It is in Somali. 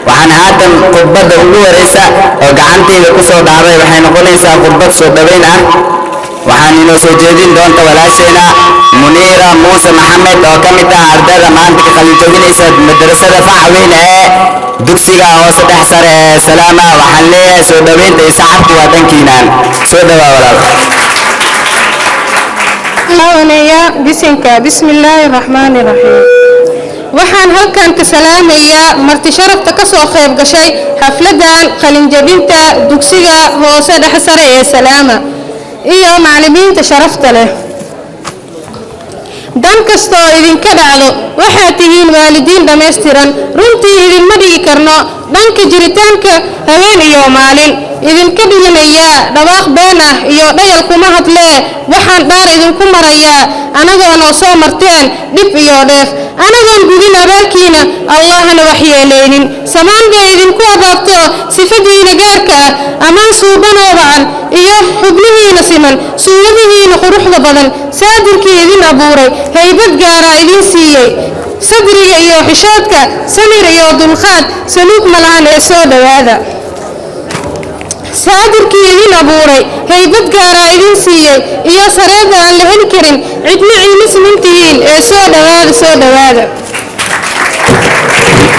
waxaan haatan khudbadda ugu horeysa oo gacantayda ku soo dhacday waxay noqonaysaa khudbad soo dhaweyn ah waxaan inoo soo jeedin doonta walaasheena Muniira Muuse Maxamed oo ka mid ah ardayda maanta ka qalin jabinaysa madrasada Faxweyn ee dugsiga hoose dhexe sare ee Salaama waxaan leeyahay soo dhaweynta iyo sacabku waa dhankiinaan soo dhawaa walaal بسم الله الرحمن الرحيم waxaan halkan ka salaamayaa marti sharafta ka soo qayb gashay xafladan qalin jabinta dugsiga hoose dhexe sare ee Salaama iyo macallimiinta sharafta leh dan kasto idinka dhacdo waxaad tihiin waalidiin dhameystiran runtii idinma dhigi karno dhanka jiritaanka habeen iyo maalin idinka dhimanaya dhawaaq been ah iyo dhayal kuma hadlee waxaan dhaar idinku marayaa anagoon oo soo marteen dhib iyo dheef anagoon gudin abaalkiina allahna wax yeelaynin samaanka idinku abaabto sifadiina gaarka ah amaan suubanoo wacan iyo xubnihiina siman suuradihiina quruxda badan saadirkii idin abuuray haybad gaara idin siiyey sadriga iyo xishoodka samir iyo dulqaad saluug malahan ee soo dhawaada saadirkii idin abuuray haybad gaara idin siiyey iyo sareeda aan la heli karin cidna ciimis mintihiin ee soo dhawaada